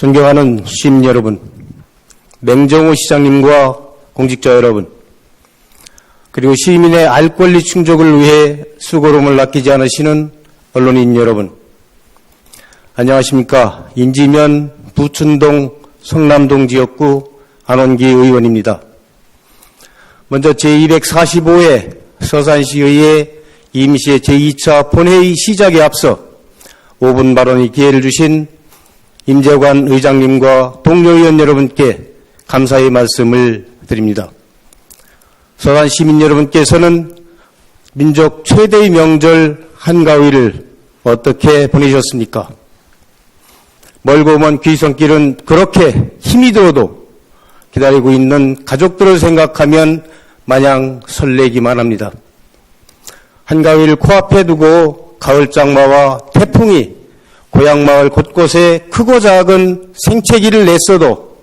존경하는 시민 여러분, 맹정호 시장님과 공직자 여러분, 그리고 시민의 알 권리 충족을 위해 수고로움을 아끼지 않으시는 언론인 여러분, 안녕하십니까. 인지면 부춘동 성남동 지역구 안원기 의원입니다. 먼저 제245회 서산시의회 임시 제2차 본회의 시작에 앞서 5분 발언의 기회를 주신 임재관 의장님과 동료 의원 여러분께 감사의 말씀을 드립니다. 서산 시민 여러분께서는 민족 최대의 명절 한가위를 어떻게 보내셨습니까? 멀고 먼 귀성길은 그렇게 힘이 들어도 기다리고 있는 가족들을 생각하면 마냥 설레기만 합니다. 한가위를 코앞에 두고 가을장마와 태풍이 고향마을 곳곳에 크고 작은 생채기를 냈어도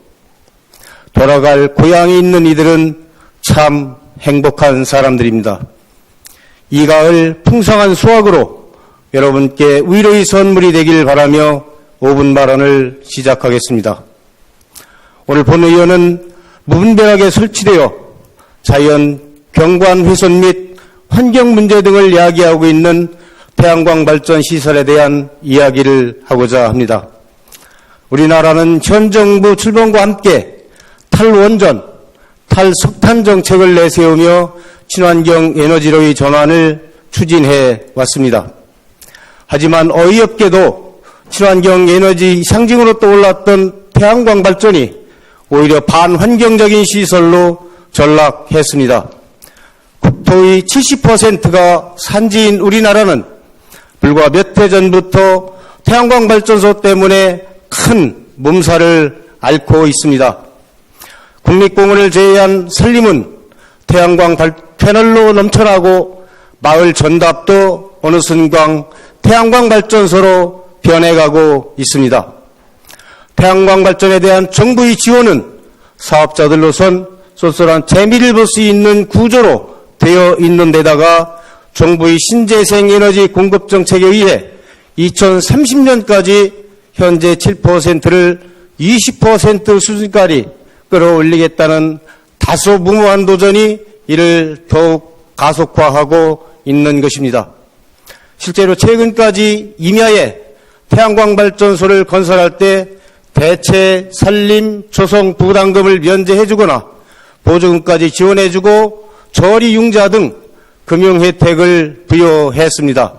돌아갈 고향에 있는 이들은 참 행복한 사람들입니다. 이 가을 풍성한 수확으로 여러분께 위로의 선물이 되길 바라며 5분 발언을 시작하겠습니다. 오늘 본의원은 무분별하게 설치되어 자연 경관 훼손 및 환경 문제 등을 야기하고 있는 태양광 발전 시설에 대한 이야기를 하고자 합니다. 우리나라는 현 정부 출범과 함께 탈원전, 탈석탄 정책을 내세우며 친환경 에너지로의 전환을 추진해 왔습니다. 하지만 어이없게도 친환경 에너지 상징으로 떠올랐던 태양광 발전이 오히려 반환경적인 시설로 전락했습니다. 국토의 70%가 산지인 우리나라는 불과 몇 해 전부터 태양광 발전소 때문에 큰 몸살을 앓고 있습니다. 국립공원을 제외한 산림은 태양광 패널로 넘쳐나고 마을 전답도 어느 순간 태양광 발전소로 변해가고 있습니다. 태양광 발전에 대한 정부의 지원은 사업자들로선 쏠쏠한 재미를 볼 수 있는 구조로 되어 있는 데다가 정부의 신재생 에너지 공급 정책에 의해 2030년까지 현재 7%를 20% 수준까지 끌어올리겠다는 다소 무모한 도전이 이를 더욱 가속화하고 있는 것입니다. 실제로 최근까지 임야에 태양광 발전소를 건설할 때 대체 산림 조성 부담금을 면제해주거나 보조금까지 지원해주고 저리 융자 등 금융 혜택을 부여했습니다.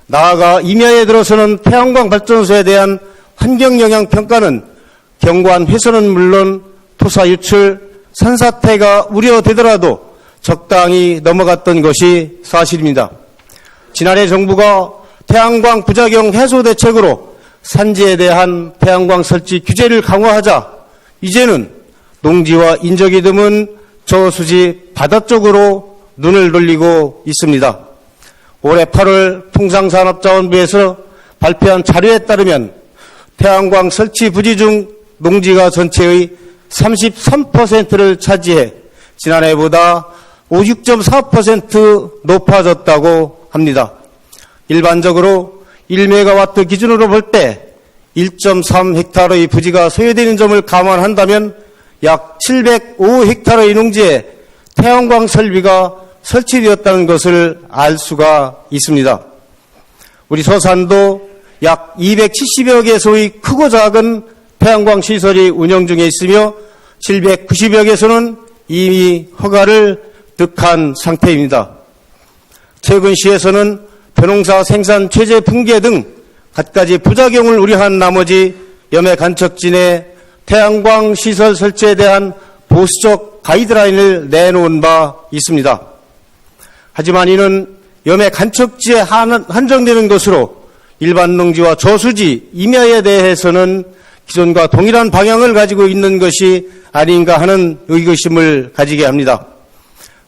나아가 임야에 들어서는 태양광 발전소에 대한 환경 영향 평가는 경관 훼손은 물론 토사 유출, 산사태가 우려되더라도 적당히 넘어갔던 것이 사실입니다. 지난해 정부가 태양광 부작용 해소 대책으로 산지에 대한 태양광 설치 규제를 강화하자 이제는 농지와 인적이 드문 저수지 바다 쪽으로 눈을 돌리고 있습니다. 올해 8월 통상산업자원부에서 발표한 자료에 따르면 태양광 설치 부지 중 농지가 전체의 33%를 차지해 지난해보다 56.4% 높아졌다고 합니다. 일반적으로 1메가와트 기준으로 볼 때 1.3헥타르의 부지가 소요되는 점을 감안한다면 약 705헥타르의 농지에 태양광 설비가 설치되었다는 것을 알 수가 있습니다. 우리 서산도 약 270여 개소의 크고 작은 태양광 시설이 운영 중에 있으며 790여 개소는 이미 허가를 득한 상태입니다. 최근 시에서는 벼농사 생산 최재 붕괴 등 갖가지 부작용을 우려한 나머지 염해 간척진에 태양광 시설 설치에 대한 보수적 가이드라인을 내놓은 바 있습니다. 하지만 이는 염해 간척지에 한정되는 것으로 일반 농지와 저수지, 임야에 대해서는 기존과 동일한 방향을 가지고 있는 것이 아닌가 하는 의구심을 가지게 합니다.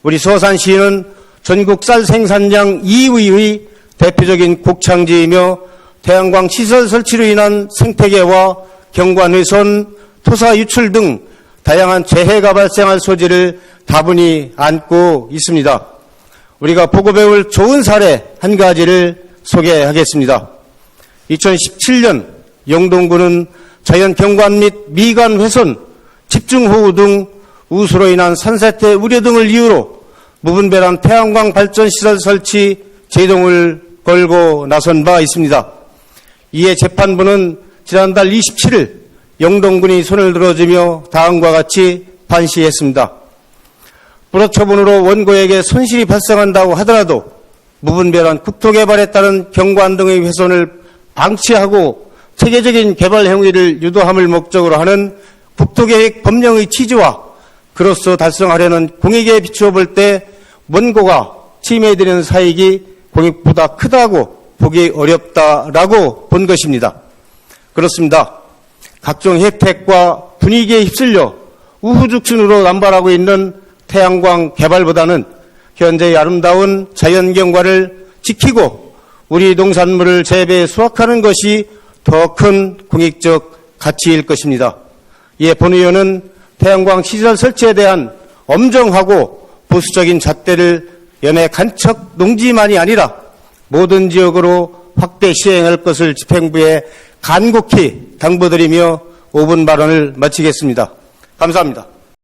우리 서산시는 전국 쌀 생산량 2위의 대표적인 곡창지이며 태양광 시설 설치로 인한 생태계와 경관훼손, 토사 유출 등 다양한 재해가 발생할 소지를 다분히 안고 있습니다. 우리가 보고 배울 좋은 사례 한 가지를 소개하겠습니다. 2017년 영동군은 자연 경관 및 미관 훼손, 집중호우 등 우수로 인한 산사태 우려 등을 이유로 무분별한 태양광 발전 시설 설치 제동을 걸고 나선 바 있습니다. 이에 재판부는 지난달 27일 영동군이 손을 들어주며 다음과 같이 판시했습니다. 불허 처분으로 원고에게 손실이 발생한다고 하더라도 무분별한 국토개발에 따른 경관 등의 훼손을 방치하고 체계적인 개발 행위를 유도함을 목적으로 하는 국토계획 법령의 취지와 그로써 달성하려는 공익에 비추어 볼 때 원고가 침해되는 사익이 공익보다 크다고 보기 어렵다라고 본 것입니다. 그렇습니다. 각종 혜택과 분위기에 휩쓸려 우후죽순으로 남발하고 있는 태양광 개발보다는 현재의 아름다운 자연경관을 지키고 우리 농산물을 재배 수확하는 것이 더 큰 공익적 가치일 것입니다. 이에 본 의원은 태양광 시설 설치에 대한 엄정하고 보수적인 잣대를 연해 간척 농지만이 아니라 모든 지역으로 확대 시행할 것을 집행부에 간곡히 당부드리며 5분 발언을 마치겠습니다. 감사합니다.